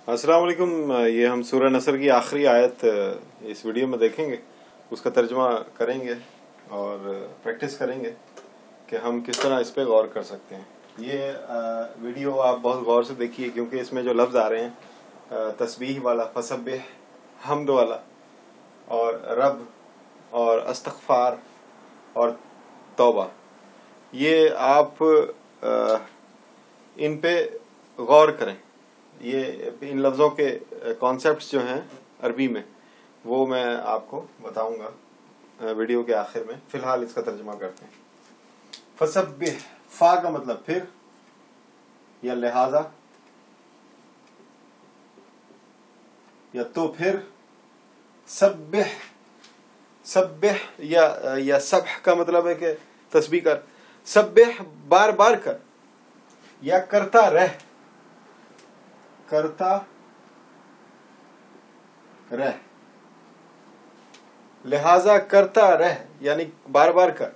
السلام علیکم. یہ ہم سورہ نصر کی آخری آیت اس ویڈیو میں دیکھیں گے، اس کا ترجمہ کریں گے اور پریکٹس کریں گے کہ ہم کس طرح اس پہ غور کر سکتے ہیں. یہ ویڈیو آپ بہت غور سے دیکھیے کیونکہ اس میں جو لفظ آ رہے ہیں تسبیح والا، فسبح، حمد والا، اور رب اور استغفار اور توبہ، یہ آپ ان پہ غور کریں. یہ ان لفظوں کے کانسیپٹس جو ہیں عربی میں وہ میں آپ کو بتاؤں گا ویڈیو کے آخر میں. فی الحال اس کا ترجمہ کرتے ہیں. فسبح، فا کا مطلب پھر یا لہذا یا تو پھر. سبح، سبح یا سبح کا مطلب ہے کہ تسبیح کر. سبح بار بار کر یا کرتا رہ، کرتا رہ، لہذا کرتا رہ یعنی بار بار کر.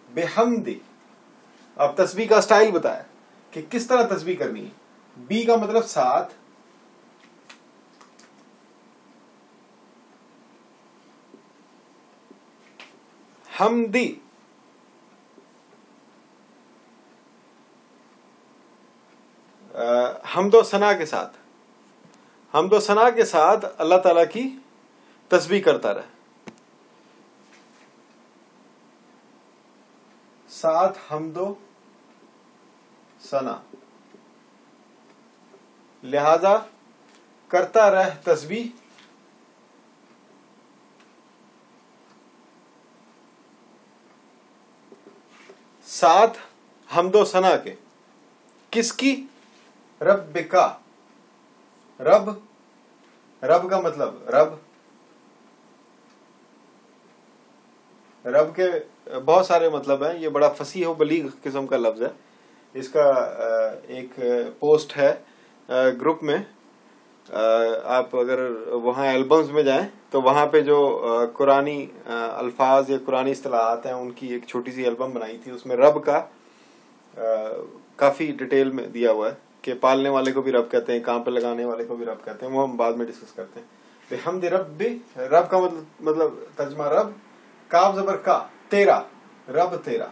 بحمدی، اب تسبیح کا سٹائل بتایا کہ کس طرح تسبیح کرنی ہے. بی کا مطلب ساتھ، حمدی حمد و ثنا کے ساتھ، حمد و ثنا کے ساتھ اللہ تعالی کی تسبیح کرتا رہے. ساتھ حمد و ثنا، لہذا کرتا رہ تسبیح. ساتھ حمد و ثنا کے، کس کی؟ رب کا. رب، رب کا مطلب رب، رب کے بہت سارے مطلب ہیں. یہ بڑا فصیح و بلیغ قسم کا لفظ ہے. اس کا ایک پوسٹ ہے گروپ میں، آپ اگر وہاں البمز میں جائیں تو وہاں پہ جو قرآنی الفاظ یا قرآنی اصطلاحات ہیں ان کی ایک چھوٹی سی البم بنائی تھی. اس میں رب کا کافی ڈیٹیل میں دیا ہوا ہے کہ پالنے والے کو بھی رب کہتے ہیں، کام پہ لگانے والے کو بھی رب کہتے ہیں. وہ ہم بعد میں ڈسکس کرتے ہیں. بحمد رب، رب کا مطلب ترجمہ رب، کاف زبر کا، تیرا، رب تیرا.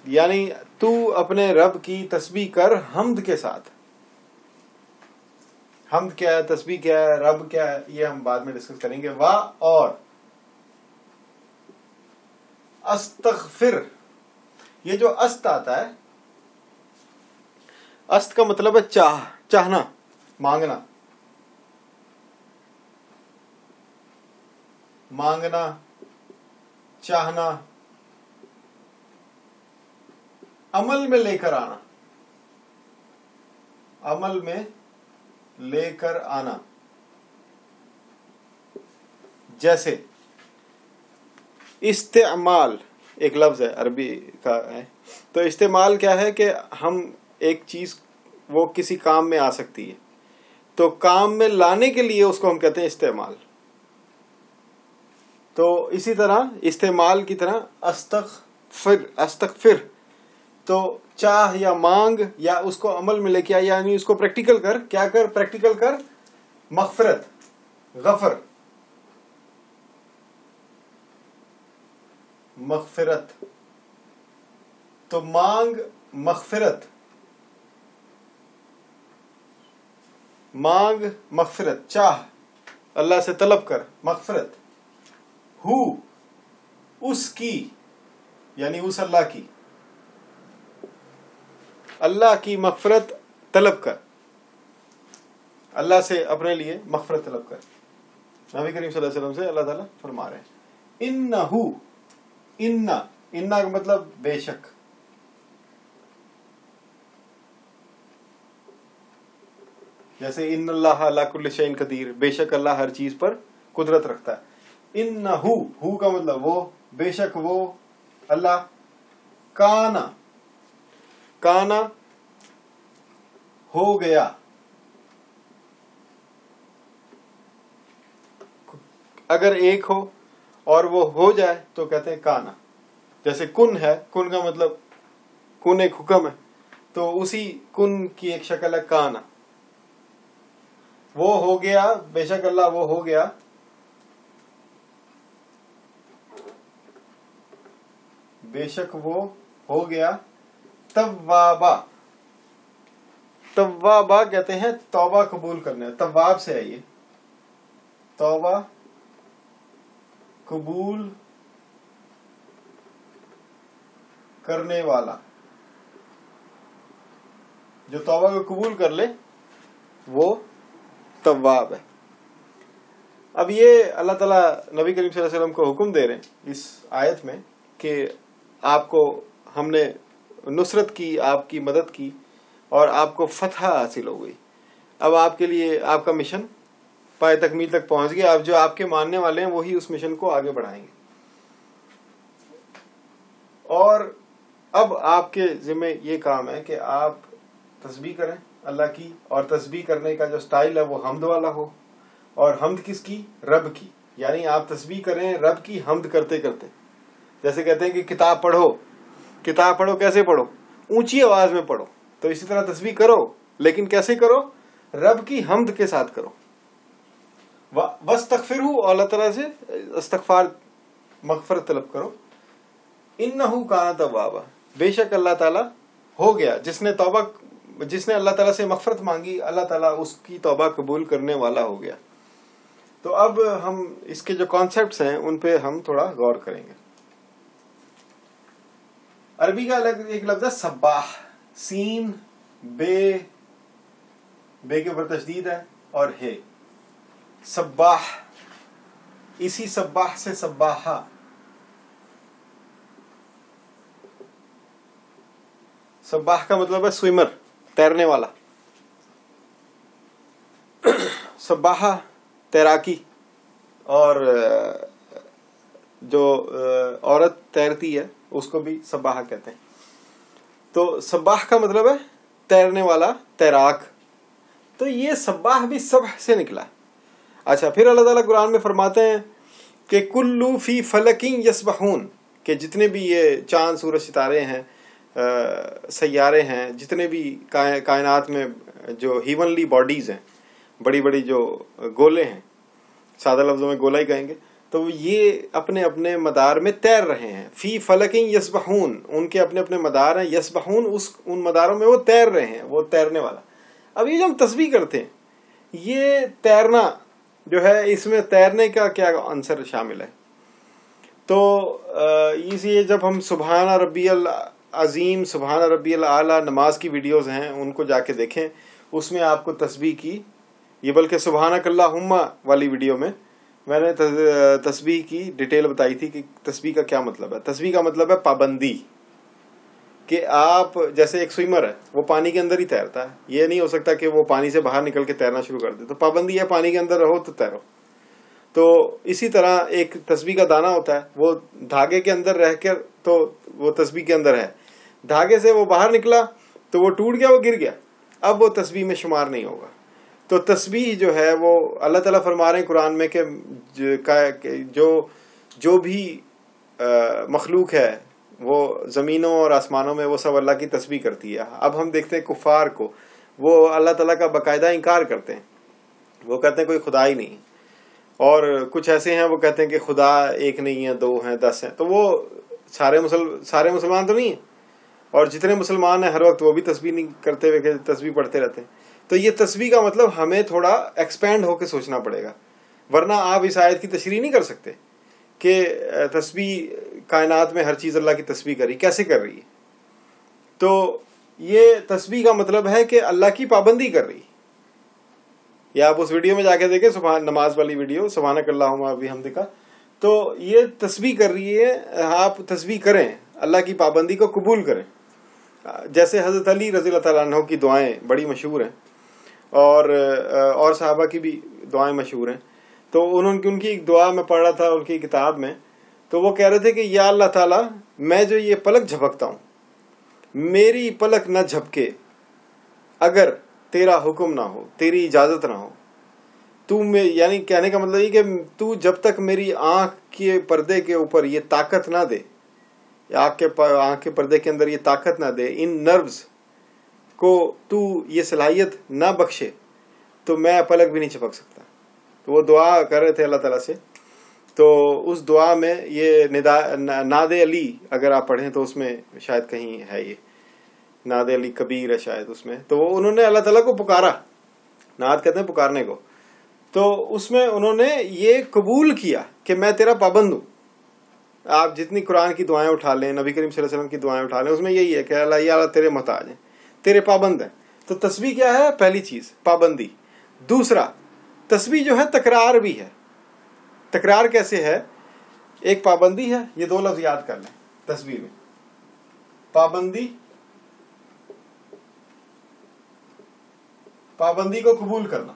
یعنی تو اپنے رب کی تسبیح کر حمد کے ساتھ. حمد کیا ہے، تسبیح کیا ہے، رب کیا ہے، یہ ہم بعد میں ڈسکس کریں گے. وا اور استغفر، یہ جو است آتا ہے، است کا مطلب ہے چاہنا، مانگنا، مانگنا، چاہنا، عمل میں لے کر آنا، عمل میں لے کر آنا. جیسے استعمال ایک لفظ ہے عربی کا ہے. تو استعمال کیا ہے کہ ہم ایک چیز وہ کسی کام میں آ سکتی ہے تو کام میں لانے کے لیے اس کو ہم کہتے ہیں استعمال. تو اسی طرح استعمال کی طرح استغفر، استغفر تو چاہ یا مانگ یا اس کو عمل میں لے کے آ، یعنی اس کو پریکٹیکل کر. کیا کر؟ پریکٹیکل کر. مغفرت، غفر، مغفرت تو مانگ مغفرت، مانگ مغفرت، چاہ اللہ سے طلب کر مغفرت. ہو، اس کی یعنی اس اللہ کی، اللہ کی مغفرت طلب کر، اللہ سے اپنے لیے مغفرت طلب کر. نبی کریم صلی اللہ علیہ وسلم سے اللہ تعالیٰ فرما رہے ہیں انہو، انا کا مطلب بے شک. جیسے ان اللہ علی کل شیء قدیر، بے شک اللہ ہر چیز پر قدرت رکھتا ہے. انہو، ہو کا مطلب وہ، بے شک وہ اللہ. کانا، کانا ہو گیا. اگر ایک ہو اور وہ ہو جائے تو کہتے ہیں کانا. جیسے کن ہے، کن کا مطلب کن ایک حکم ہے تو اسی کن کی ایک شکل ہے کانا. وہ ہو گیا، بے شک اللہ وہ ہو گیا، بے شک وہ ہو گیا توابا. توابا کہتے ہیں توبہ قبول کرنے، تواب سے ہے یہ، توبہ قبول کرنے والا. جو توبہ کو قبول کر لے وہ تواب ہے. اب یہ اللہ تعالیٰ نبی کریم صلی اللہ علیہ وسلم کو حکم دے رہے ہیں اس آیت میں کہ آپ کو ہم نے نصرت کی، آپ کی مدد کی اور آپ کو فتح حاصل ہو گئی. اب آپ کے لیے آپ کا مشن پائے تکمیل تک پہنچ گیا. اب جو آپ کے ماننے والے ہیں وہی اس مشن کو آگے بڑھائیں گے. اور اب آپ کے ذمہ یہ کام ہے کہ آپ تسبیح کریں اللہ کی، اور تسبیح کرنے کا جو سٹائل ہے وہ حمد والا ہو. اور حمد کس کی؟ رب کی. یعنی آپ تسبیح کریں رب کی حمد کرتے کرتے. جیسے کہتے ہیں کہ کتاب پڑھو، کتاب پڑھو کیسے پڑھو؟ اونچی آواز میں پڑھو. تو اسی طرح تسبیح کرو، لیکن کیسے کرو؟ رب کی حمد کے ساتھ کرو. وَاسْتَغْفِرْهُ، اور اللہ تعالیٰ سے استغفار مغفرت طلب کرو. إِنَّهُ كَانَ تَوَّابًا، بے شک اللہ تعالیٰ ہو گیا، جس نے اللہ تعالیٰ سے مغفرت مانگی اللہ تعالیٰ اس کی توبہ قبول کرنے والا ہو گیا. تو اب ہم اس کے جو کانسیپٹس ہیں ان پہ ہم تھوڑا غور کریں گے. عربی کا ایک لفظ ہے سباح، سین بے کے اوپر تشدید ہے اور ہے. سباح، اسی سباح سے سباحہ. سباح کا مطلب ہے سوئمر، تیرنے والا. سباحہ تیراکی، اور جو عورت تیرتی ہے اس کو بھی سباحہ کہتے ہیں. تو سباح کا مطلب ہے تیرنے والا، تیراک. تو یہ سباح بھی سبح سے نکلا. اچھا، پھر اللہ تعالیٰ قرآن میں فرماتے ہیں کہ کلو فی فلکین یسبحون، کہ جتنے بھی یہ چاند سورج ستارے ہیں، سیارے ہیں، جتنے بھی کائنات میں جو ہیونلی باڈیز ہیں، بڑی بڑی جو گولے ہیں، سادہ لفظوں میں گولا ہی کہیں گے، تو یہ اپنے اپنے مدار میں تیر رہے ہیں. فی فلکین یسبحون، ان کے اپنے اپنے مدار ہیں. یسبحون، ان مداروں میں وہ تیر رہے ہیں، وہ تیرنے والا. اب یہ جو ہم تسبیح کرتے ہیں، یہ تیرنا جو ہے، اس میں تیرنے کا کیا عنصر شامل ہے؟ تو یہ جب ہم سبحان ربی العظیم، سبحان ربی الاعلیٰ نماز کی ویڈیوز ہیں ان کو جا کے دیکھیں، اس میں آپ کو تسبیح کی، یہ بلکہ سبحانک اللہم والی ویڈیو میں نے تسبیح کی ڈیٹیل بتائی تھی کہ تسبیح کا کیا مطلب ہے. تسبیح کا مطلب ہے پابندی، کہ آپ جیسے ایک سوئمر ہے وہ پانی کے اندر ہی تیرتا ہے، یہ نہیں ہو سکتا کہ وہ پانی سے باہر نکل کے تیرنا شروع کر دے. تو پابندی ہے پانی کے اندر رہو تو تیرو. تو اسی طرح ایک تسبیح کا دانہ ہوتا ہے، وہ دھاگے کے اندر رہ کر، تو وہ تسبیح کے اندر ہے، دھاگے سے وہ باہر نکلا تو وہ ٹوٹ گیا، وہ گر گیا، اب وہ تسبیح میں شمار نہیں ہوگا. تو تسبیح جو ہے وہ اللہ تعالیٰ فرما رہے ہیں قرآن میں کہ جو بھی مخلوق ہے وہ زمینوں اور آسمانوں میں، وہ سب اللہ کی تسبیح کرتی ہے. اب ہم دیکھتے ہیں کفار کو، وہ اللہ تعالیٰ کا باقاعدہ انکار کرتے ہیں، وہ کہتے ہیں کوئی خدا ہی نہیں. اور کچھ ایسے ہیں وہ کہتے ہیں کہ خدا ایک نہیں ہے، 2 ہیں، 10 ہیں. تو وہ سارے مسلمان تو نہیں ہیں، اور جتنے مسلمان ہیں ہر وقت وہ بھی تسبیح نہیں کرتے ہوئے کہ تسبیح پڑھتے رہتے ہیں. تو یہ تسبیح کا مطلب ہمیں تھوڑا ایکسپینڈ ہو کے سوچنا پڑے گا، ورنہ آپ اس آیت کی تشریح نہیں کر سکتے کہ تسبیح کائنات میں ہر چیز اللہ کی تسبیح کری، کیسے کر رہی ہے. تو یہ تسبیح کا مطلب ہے کہ اللہ کی پابندی کر رہی. یا آپ اس ویڈیو میں جا کے دیکھیں، نماز والی ویڈیو، سبحانک اللہم و بحمدک، تو یہ تسبیح کر رہی ہے. آپ تسبیح کریں، اللہ کی پابندی کو قبول کریں. جیسے حضرت علی رضی اللہ تعالیٰ عنہ کی دعائیں بڑی مشہور ہیں، اور صحابہ کی بھی دعائیں مشہور ہیں. تو ان کی ایک دعا میں پڑھ رہا تھا ان کی کتاب میں، تو وہ کہہ رہے تھے کہ یا اللہ تعالیٰ، میں جو یہ پلک جھپکتا ہوں، میری پلک نہ جھپکے اگر تیرا حکم نہ ہو، تیری اجازت نہ ہو. یعنی کہنے کا مطلب یہ کہ تو جب تک میری آنکھ کے پردے کے اوپر یہ طاقت نہ دے، آنکھ کے پردے کے اندر یہ طاقت نہ دے، ان نروز کو تو یہ صلاحیت نہ بخشے تو میں پلک بھی نہیں چھپک سکتا. تو وہ دعا کر رہے تھے اللہ تعالیٰ سے. تو اس دعا میں یہ ناد علی اگر آپ پڑھیں تو اس میں شاید کہیں ہے، یہ ناد علی کبیر ہے شاید اس میں. تو وہ انہوں نے اللہ تعالیٰ کو پکارا، ناد کہتے ہیں پکارنے کو. تو اس میں انہوں نے یہ قبول کیا کہ میں تیرا پابند ہوں. آپ جتنی قرآن کی دعائیں اٹھا لیں، نبی کریم صلی اللہ علیہ وسلم کی دعائیں اٹھا لیں، اس میں یہی ہے کہ اللہ یا اللہ تیرے محتاج ہیں، تیرے پابند ہیں. تو تسبیح کیا ہے؟ پہلی چیز پابندی. دوسرا تسبیح جو ہے تکرار بھی ہے. تکرار کیسے ہے؟ ایک پابندی ہے، یہ دو لفظ یاد کر لیں تسبیح میں، پابندی، پابندی کو قبول کرنا.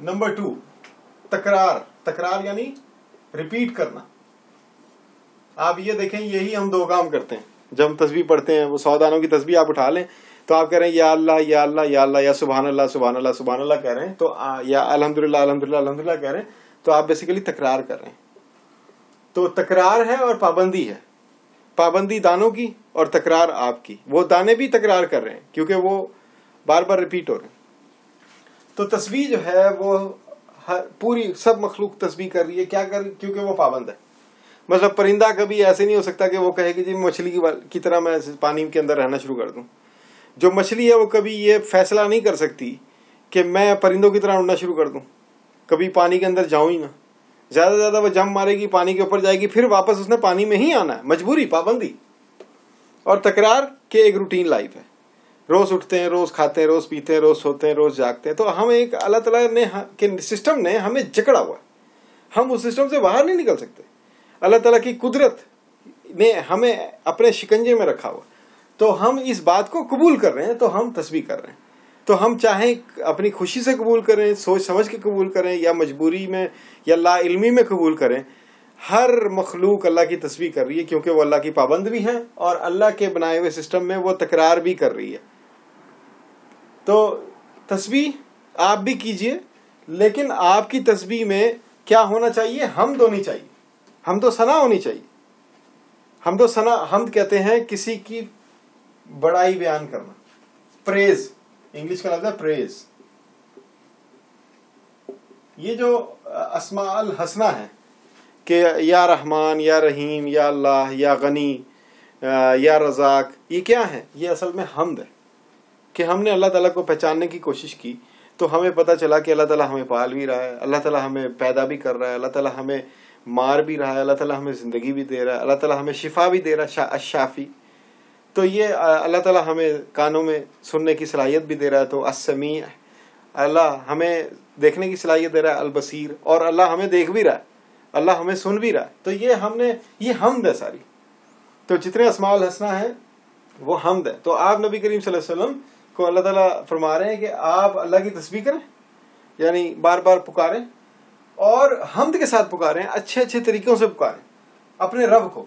نمبر 2 تکرار. تکرار یعنی ریپیٹ کرنا. آپ یہ دیکھیں یہی ہم دو کام کرتے ہیں جب ہم تسبیح پڑھتے ہیں. وہ 100 دانوں کی تسبیح آپ اٹھا لیں تو آپ کہہ رہے ہیں یا اللہ یا اللہ یا اللہ، یا سبحان اللہ سبحان اللہ سبحان اللہ کہہ رہے ہیں، تو یا الحمدللہ الحمدللہ الحمدللہ کہہ رہے ہیں. تو آپ بیسیکلی تکرار کر رہے ہیں. تو تکرار ہے اور پابندی ہے. پابندی دانوں کی اور تکرار آپ کی. وہ دانے بھی تکرار کر رہے ہیں کیونکہ وہ بار بار ریپیٹ ہو رہے ہیں. تو تسبیح جو ہے وہ پوری سب مخلوق تسبیح کر رہی ہے. کیا کر رہی؟ کیونکہ وہ پابند ہے. مطلب پرندہ کبھی ایسے نہیں ہو سکتا کہ وہ کہے کہ جی مچھلی کی طرح میں پانی کے اندر رہنا شروع کر دوں. جو مچھلی ہے وہ کبھی یہ فیصلہ نہیں کر سکتی کہ میں پرندوں کی طرح اڑنا شروع کر دوں، کبھی پانی کے اندر جاؤں ہی نہ. زیادہ سے زیادہ وہ جم مارے گی، پانی کے اوپر جائے گی، پھر واپس اس نے پانی میں ہی آنا ہے. مجبوری، پابندی. اور تکرار کے ایک روٹین لائف ہے. روز اٹھتے ہیں، روز کھاتے ہیں، روز پیتے ہیں، روز سوتے ہیں، روز جاگتے ہیں. تو ہم ایک اللہ تعالیٰ نے کے سسٹم نے ہمیں جکڑا ہوا ہے. ہم اس سسٹم سے باہر نہیں نکل سکتے. اللہ تعالیٰ کی قدرت نے ہمیں اپنے شکنجے میں رکھا ہوا. تو ہم اس بات کو قبول کر رہے ہیں، تو ہم تسبیح کر رہے ہیں. تو ہم چاہیں اپنی خوشی سے قبول کریں، سوچ سمجھ کے قبول کریں، یا مجبوری میں یا لا علمی میں قبول کریں، ہر مخلوق اللہ کی تسبیح کر رہی ہے کیونکہ وہ اللہ کی پابند بھی ہے اور اللہ کے بنائے ہوئے سسٹم میں وہ تکرار بھی کر رہی ہے. تو تسبیح آپ بھی کیجئے، لیکن آپ کی تسبیح میں کیا ہونا چاہیے؟ حمد ہونی چاہیے. حمد و ثنا ہونی چاہیے. حمد و ثنا، حمد کہتے ہیں کسی کی بڑائی بیان کرنا. پریز انگلش کا لفظ ہے پریز. یہ جو اسماء الحسنہ ہے کہ یا رحمان، یا رحیم، یا اللہ، یا غنی، یا رزاق، یہ کیا ہے؟ یہ اصل میں حمد ہے کہ ہم نے اللہ تعالیٰ کو پہچاننے کی کوشش کی تو ہمیں پتہ چلا کہ اللہ تعالیٰ ہمیں پال بھی رہا ہے، اللہ تعالیٰ ہمیں پیدا بھی کر رہا ہے، اللہ تعالیٰ ہمیں مار بھی رہا ہے، اللہ تعالیٰ ہمیں زندگی بھی دے رہا ہے، اللہ تعالیٰ ہمیں شفا بھی دے رہا ہے، الشافی. تو یہ اللہ تعالیٰ ہمیں کانوں میں سننے کی صلاحیت بھی دے رہا ہے، تو السمیع. اللہ ہمیں دیکھنے کی صلاحیت دے رہا ہے، البصیر. اور اللہ ہمیں دیکھ بھی رہا ہے، اللہ ہمیں سن بھی رہا ہے. تو یہ ہم نے، یہ حمد ہے ساری. تو جتنے اسماء الحسنہ ہیں وہ حمد ہے. تو آپ نبی کریم صلی اللہ علیہ وسلم کو اللہ تعالیٰ فرما رہے ہیں کہ آپ اللہ کی تسبیح کریں، یعنی بار بار پکاریں اور حمد کے ساتھ پکاریں، اچھے اچھے طریقوں سے پکاریں اپنے رب کو.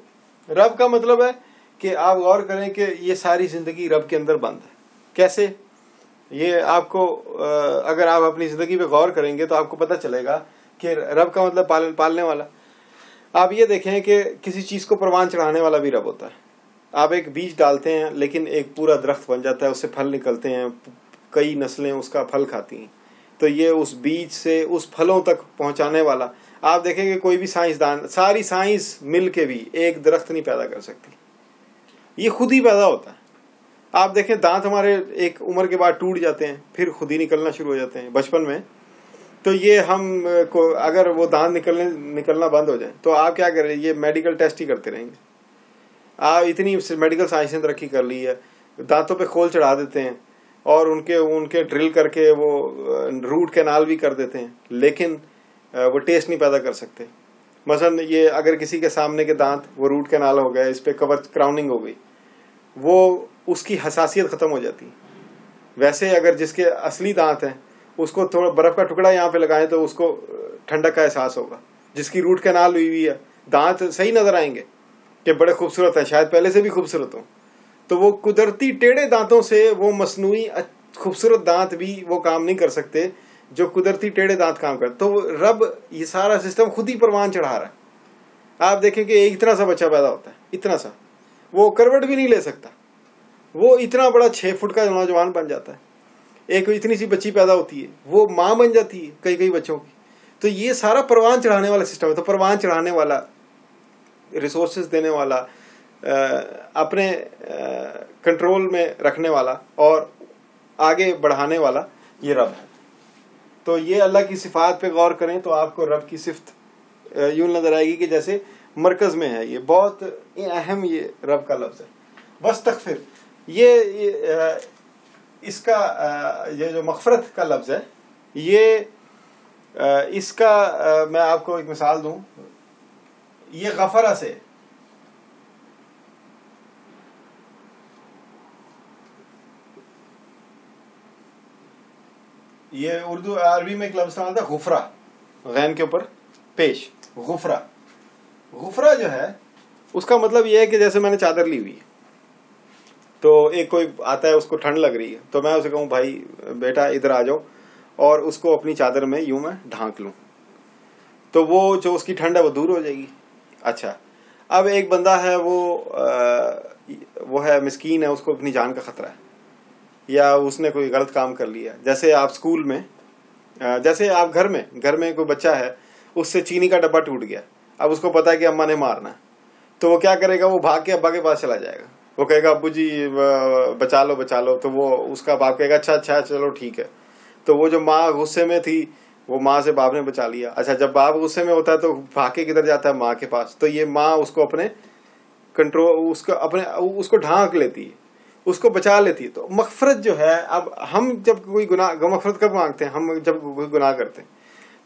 رب کا مطلب ہے کہ آپ غور کریں کہ یہ ساری زندگی رب کے اندر بند ہے. کیسے؟ یہ آپ کو اگر آپ اپنی زندگی پہ غور کریں گے تو آپ کو پتہ چلے گا کہ رب کا مطلب پالنے والا. آپ یہ دیکھیں کہ کسی چیز کو پروان چڑھانے والا بھی رب ہوتا ہے. آپ ایک بیج ڈالتے ہیں لیکن ایک پورا درخت بن جاتا ہے، اس سے پھل نکلتے ہیں، کئی نسلیں اس کا پھل کھاتی ہیں. تو یہ اس بیج سے اس پھلوں تک پہنچانے والا. آپ دیکھیں کہ کوئی بھی سائنسدان، ساری سائنس مل کے بھی ایک درخت نہیں پیدا کر سکتی، یہ خود ہی پیدا ہوتا ہے. آپ دیکھیں دانت ہمارے ایک عمر کے بعد ٹوٹ جاتے ہیں، پھر خود ہی نکلنا شروع ہو جاتے ہیں بچپن میں. تو یہ ہم کو اگر وہ دانت نکلنا بند ہو جائے تو آپ کیا کریں؟ یہ میڈیکل ٹیسٹ ہی کرتے رہیں گے. آپ اتنی میڈیکل سائنس نے ترقی کر لی ہے، دانتوں پہ کھول چڑھا دیتے ہیں اور ان کے ڈرل کر کے وہ روٹ کینال بھی کر دیتے ہیں، لیکن وہ ٹیسٹ نہیں پیدا کر سکتے. مثلا یہ اگر کسی کے سامنے کے دانت وہ روٹ کینال ہو گیا، اس پہ کراؤننگ ہو گئی، وہ اس کی حساسیت ختم ہو جاتی. ویسے اگر جس کے اصلی دانت ہیں اس کو تھوڑا برف کا ٹکڑا یہاں پہ لگائیں تو اس کو ٹھنڈک کا احساس ہوگا. جس کی روٹ کینال ہوئی ہے دانت صحیح نظر آئیں گے کہ بڑے خوبصورت ہیں، شاید پہلے سے بھی خوبصورت ہوں. تو وہ قدرتی ٹیڑھے دانتوں سے وہ مصنوعی خوبصورت دانت بھی وہ کام نہیں کر سکتے جو قدرتی ٹیڑھے دانت کام کرتے. تو رب یہ سارا سسٹم خود ہی پروان چڑھا رہا ہے. آپ دیکھیں کہ ایک اتنا سا بچہ پیدا ہوتا ہے اتنا سا, وہ کروٹ بھی نہیں لے سکتا, وہ اتنا بڑا 6 فٹ کا نوجوان بن جاتا ہے. ایک اتنی سی بچی پیدا ہوتی ہے, وہ ماں بن جاتی ہے کئی بچوں کی. تو یہ سارا پروان چڑھانے والا سسٹم ہے. تو پروان چڑھانے والا, ریسورسز دینے والا, اپنے کنٹرول میں رکھنے والا اور آگے بڑھانے والا یہ رب ہے. تو یہ اللہ کی صفات پہ غور کریں تو آپ کو رب کی صفت یوں نظر آئے گی کہ جیسے مرکز میں ہے. یہ بہت اہم یہ رب کا لفظ ہے. واستغفر, یہ اس کا یہ جو مغفرت کا لفظ ہے, یہ اس کا میں آپ کو ایک مثال دوں. یہ غفرہ سے, یہ اردو عربی میں ایک لفظ آتا ہے غفرہ, غین کے اوپر پیش, غفرہ. غفرہ جو ہے اس کا مطلب یہ ہے کہ جیسے میں نے چادر لی ہوئی ہے, تو ایک کوئی آتا ہے, اس کو ٹھنڈ لگ رہی ہے, تو میں اسے کہوں بھائی بیٹا ادھر آ جاؤ, اور اس کو اپنی چادر میں یوں میں ڈھانک لوں, تو وہ جو اس کی ٹھنڈ ہے وہ دور ہو جائے گی. اچھا, اب ایک بندہ ہے وہ ہے مسکین ہے, اس کو اپنی جان کا خطرہ ہے, یا اس نے کوئی غلط کام کر لیا. جیسے آپ اسکول میں, جیسے آپ گھر میں کوئی بچہ ہے, اس سے چینی کا ڈبہ ٹوٹ گیا, اب اس کو پتا ہے کہ اماں نے مارنا ہے, تو وہ کیا کرے گا, وہ بھاگ کے ابا کے پاس چلا جائے گا, وہ کہے گا ابو جی بچا لو. تو وہ اس کا باپ کہے گا اچھا چلو ٹھیک ہے. تو وہ جو ماں غصے میں تھی, وہ ماں سے باپ نے بچا لیا. اچھا, جب باپ غصے میں ہوتا ہے تو بھاگ کے کدھر جاتا ہے, ماں کے پاس. تو یہ ماں اس کو اپنے کنٹرول, اس کو ڈھانک لیتی ہے, اس کو بچا لیتی ہے. تو مغفرت جو ہے, اب ہم جب کوئی گناہ, مغفرت کب مانگتے ہیں, ہم جب کوئی گناہ کرتے ہیں,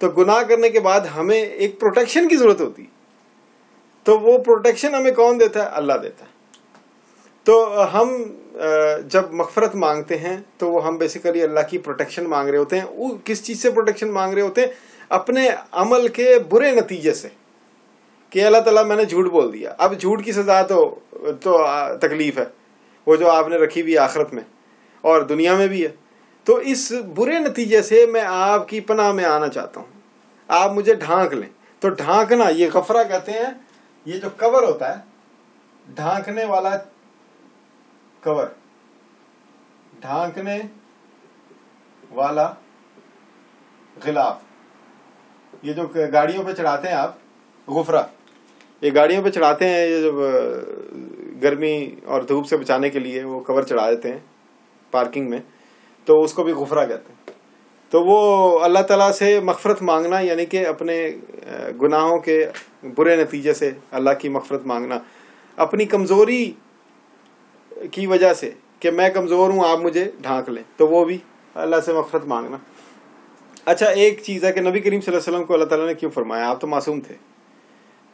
تو گناہ کرنے کے بعد ہمیں ایک پروٹیکشن کی ضرورت ہوتی ہے. تو وہ پروٹیکشن ہمیں کون دیتا ہے, اللہ دیتا ہے. تو ہم جب مغفرت مانگتے ہیں تو وہ ہم بیسیکلی اللہ کی پروٹیکشن مانگ رہے ہوتے ہیں. وہ کس چیز سے پروٹیکشن مانگ رہے ہوتے ہیں, اپنے عمل کے برے نتیجے سے, کہ اللہ تعالیٰ میں نے جھوٹ بول دیا. اب جھوٹ کی سزا تو تکلیف ہے, وہ جو آپ نے رکھی ہوئی آخرت میں اور دنیا میں بھی ہے. تو اس برے نتیجے سے میں آپ کی پناہ میں آنا چاہتا ہوں, آپ مجھے ڈھانک لیں. تو ڈھانکنا, یہ غفرہ کہتے ہیں. یہ جو کور ہوتا ہے, ڈھانکنے والا کور, ڈھانکنے والا غلاف, یہ جو گاڑیوں پہ چڑھاتے ہیں آپ, غفرہ یہ گاڑیوں پہ چڑھاتے ہیں, یہ جب گرمی اور دھوپ سے بچانے کے لیے وہ کور چڑھا دیتے ہیں پارکنگ میں, تو اس کو بھی غفرہ کہتے ہیں. تو وہ اللہ تعالیٰ سے مغفرت مانگنا, یعنی کہ اپنے گناہوں کے برے نتیجے سے اللہ کی مغفرت مانگنا, اپنی کمزوری کی وجہ سے کہ میں کمزور ہوں, آپ مجھے ڈھانک لیں, تو وہ بھی اللہ سے مغفرت مانگنا. اچھا, ایک چیز ہے کہ نبی کریم صلی اللہ علیہ وسلم کو اللہ تعالیٰ نے کیوں فرمایا, آپ تو معصوم تھے.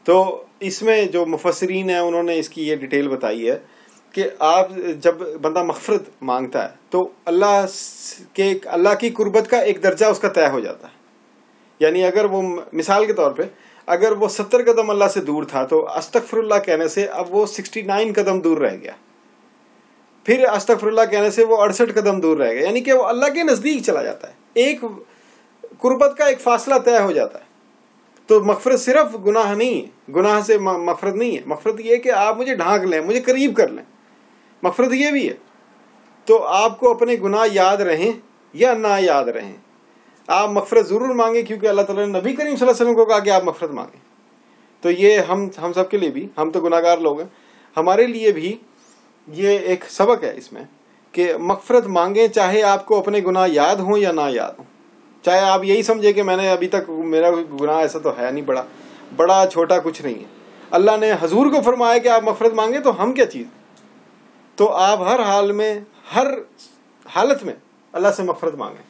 تو اس میں جو مفسرین ہیں انہوں نے اس کی یہ ڈیٹیل بتائی ہے کہ آپ جب بندہ مغفرت مانگتا ہے تو اللہ کی قربت کا ایک درجہ اس کا طے ہو جاتا ہے. یعنی اگر وہ, مثال کے طور پہ, اگر وہ 70 قدم اللہ سے دور تھا تو استغفر اللہ کہنے سے اب وہ 69 قدم دور رہ گیا, پھر استغفر اللہ کہنے سے وہ 68 قدم دور رہ گیا, یعنی کہ وہ اللہ کے نزدیک چلا جاتا ہے, ایک قربت کا ایک فاصلہ طے ہو جاتا ہے. تو مغفرت صرف گناہ نہیں ہے, گناہ سے مغفرت نہیں ہے. مغفرت یہ ہے کہ آپ مجھے ڈھانک لیں, مجھے قریب کر لیں, مغفرت یہ بھی ہے. تو آپ کو اپنے گناہ یاد رہیں یا نہ یاد رہیں, آپ مغفرت ضرور مانگیں, کیونکہ اللہ تعالیٰ نے نبی کریم صلی اللہ علیہ وسلم کو کہا کہ آپ مغفرت مانگیں. تو یہ ہم سب کے لیے بھی, ہم تو گناہ گار لوگ ہیں, ہمارے لیے بھی یہ ایک سبق ہے اس میں کہ مغفرت مانگیں, چاہے آپ کو اپنے گناہ یاد ہوں یا نہ یاد ہوں. چاہے آپ یہی سمجھے کہ میں نے ابھی تک, میرا گناہ ایسا تو ہے نہیں, بڑا چھوٹا کچھ نہیں ہے. اللہ نے حضور کو فرمایا کہ آپ مغفرت مانگیں, تو ہم کیا چیز. تو آپ ہر حال میں, ہر حالت میں اللہ سے مغفرت مانگیں.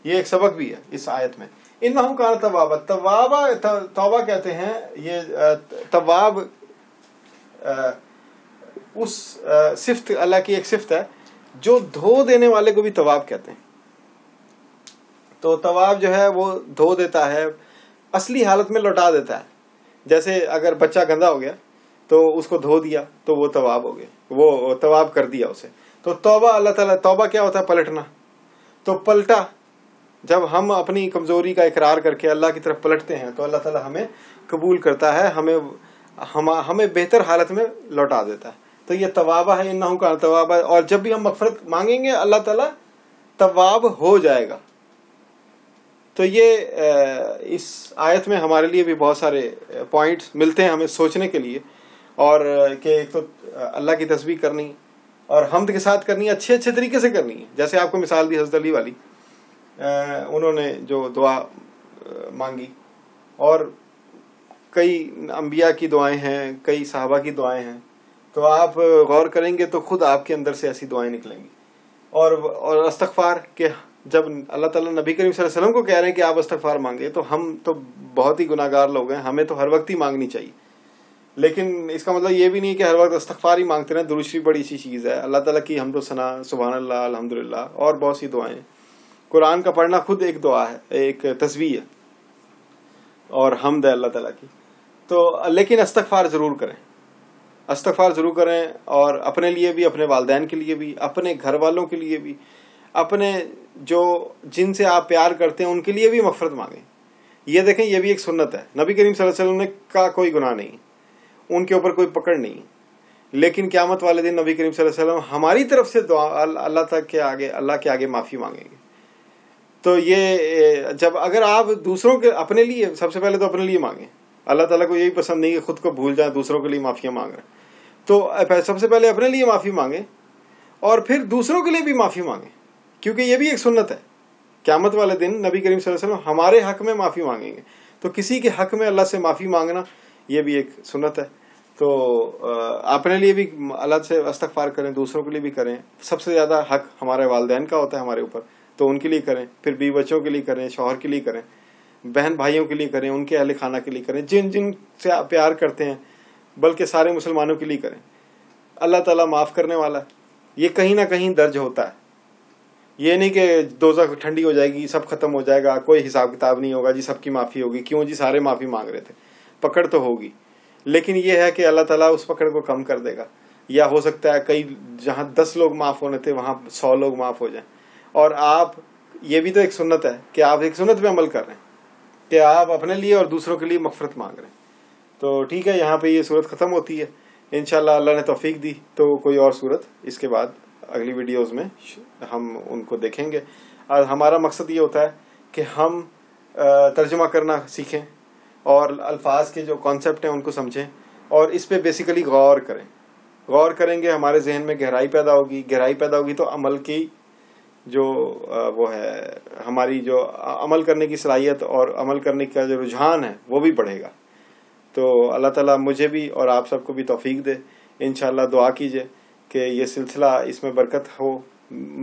یہ ایک سبق بھی ہے اس آیت میں. انہو کان توابا, توبہ کہتے ہیں, یہ تواب اس صفت, اللہ کی ایک صفت ہے جو دھو دینے والے کو بھی تواب کہتے ہیں. تو تواب جو ہے وہ دھو دیتا ہے, اصلی حالت میں لوٹا دیتا ہے. جیسے اگر بچہ گندا ہو گیا تو اس کو دھو دیا تو وہ تواب ہو گیا, وہ تواب کر دیا اسے. تو توبہ, اللہ تعالیٰ, توبہ کیا ہوتا ہے, پلٹنا. تو پلٹا, جب ہم اپنی کمزوری کا اقرار کر کے اللہ کی طرف پلٹتے ہیں تو اللہ تعالیٰ ہمیں قبول کرتا ہے, ہمیں ہمیں بہتر حالت میں لوٹا دیتا ہے. تو یہ توابہ ہے، انہو کان توابہ. اور جب بھی ہم مغفرت مانگیں گے اللہ تعالیٰ تواب ہو جائے گا. تو یہ اس آیت میں ہمارے لیے بھی بہت سارے پوائنٹس ملتے ہیں ہمیں سوچنے کے لیے. اور کہ ایک تو اللہ کی تسبیح کرنی اور حمد کے ساتھ کرنی، اچھے طریقے سے کرنی ہے. جیسے آپ کو مثال دی حضرت علی والی، انہوں نے جو دعا مانگی، اور کئی انبیاء کی دعائیں ہیں، کئی صحابہ کی دعائیں ہیں. تو آپ غور کریں گے تو خود آپ کے اندر سے ایسی دعائیں نکلیں گی. اور استغفار کہ جب اللہ تعالیٰ نبی کریم صلی اللہ علیہ وسلم کو کہہ رہے ہیں کہ آپ استغفار مانگے، تو ہم تو بہت ہی گناہ گار لوگ ہیں، ہمیں تو ہر وقت ہی مانگنی چاہیے. لیکن اس کا مطلب یہ بھی نہیں کہ ہر وقت استغفار ہی مانگتے رہیں. درود شریف بڑی اچھی چیز ہے. اللہ تعالیٰ کی حمد و ثنا، سبحان اللہ، الحمدللہ، اور بہت سی دعائیں. قرآن کا پڑھنا خود ایک دعا ہے، ایک تسبیح ہے اور حمد ہے اللہ تعالیٰ کی. تو لیکن استغفار ضرور کریں، استغفار ضرور کریں. اور اپنے لیے بھی، اپنے والدین کے لیے بھی، اپنے گھر والوں کے لیے بھی، اپنے جن سے آپ پیار کرتے ہیں ان کے لیے بھی مغفرت مانگیں. یہ دیکھیں، یہ بھی ایک سنت ہے. نبی کریم صلی اللہ علیہ وسلم کا کوئی گناہ نہیں، ان کے اوپر کوئی پکڑ نہیں، لیکن قیامت والے دن نبی کریم صلی اللہ علیہ وسلم ہماری طرف سے دعا اللہ کے آگے معافی مانگیں گے. تو یہ جب اگر آپ دوسروں کے، اپنے لیے سب سے پہلے تو اپنے لیے مانگیں. اللہ تعالیٰ کو یہی پسند نہیں کہ خود کو بھول جائیں، دوسروں کے لیے معافیاں مانگ رہے ہیں. تو سب سے پہلے اپنے لیے معافی مانگیں اور پھر دوسروں کے لیے بھی معافی مانگیں، کیونکہ یہ بھی ایک سنت ہے. قیامت والے دن نبی کریم صلی اللہ علیہ وسلم ہمارے حق میں معافی مانگیں گے. تو کسی کے حق میں اللہ سے معافی مانگنا یہ بھی ایک سنت ہے. تو اپنے لیے بھی اللہ سے استغفار کریں، دوسروں کے لیے بھی کریں. سب سے زیادہ حق ہمارے والدین کا ہوتا ہے ہمارے اوپر، تو ان کے لیے کریں. پھر بیوی بچوں کے لیے کریں، شوہر کے لیے کریں، بہن بھائیوں کے لیے کریں، ان کے اہل خانہ کے لیے کریں، جن سے آپ پیار کرتے ہیں، بلکہ سارے مسلمانوں کے لیے کریں. اللہ تعالیٰ معاف کرنے والا ہے. یہ کہیں نہ کہیں درج ہوتا ہے. یہ نہیں کہ دوزخ ٹھنڈی ہو جائے گی، سب ختم ہو جائے گا، کوئی حساب کتاب نہیں ہوگا، جی سب کی معافی ہوگی. کیوں جی؟ سارے معافی مانگ رہے تھے. پکڑ تو ہوگی، لیکن یہ ہے کہ اللہ تعالیٰ اس پکڑ کو کم کر دے گا. یا ہو سکتا ہے کئی جہاں 10 لوگ معاف ہونے تھے وہاں 100 لوگ معاف ہو جائیں. اور آپ، یہ بھی تو ایک سنت ہے کہ آپ ایک سنت پہ عمل کر رہے ہیں کہ آپ اپنے لیے اور دوسروں کے لیے مغفرت مانگ رہے ہیں. تو ٹھیک ہے، یہاں پہ یہ صورت ختم ہوتی ہے. انشاءاللہ اللہ نے توفیق دی تو کوئی اور صورت اس کے بعد اگلی ویڈیوز میں ہم ان کو دیکھیں گے. اور ہمارا مقصد یہ ہوتا ہے کہ ہم ترجمہ کرنا سیکھیں اور الفاظ کے جو کانسیپٹ ہیں ان کو سمجھیں اور اس پہ بیسیکلی غور کریں. غور کریں گے ہمارے ذہن میں گہرائی پیدا ہوگی. گہرائی پیدا ہوگی تو عمل کی جو وہ ہے، ہماری جو عمل کرنے کی صلاحیت اور عمل کرنے کا جو رجحان ہے وہ بھی بڑھے گا. تو اللہ تعالیٰ مجھے بھی اور آپ سب کو بھی توفیق دے. انشاءاللہ دعا کیجئے کہ یہ سلسلہ، اس میں برکت ہو.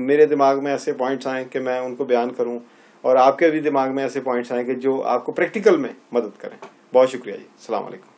میرے دماغ میں ایسے پوائنٹس آئیں کہ میں ان کو بیان کروں، اور آپ کے بھی دماغ میں ایسے پوائنٹس آئیں کہ جو آپ کو پریکٹیکل میں مدد کریں. بہت شکریہ جی. السلام علیکم.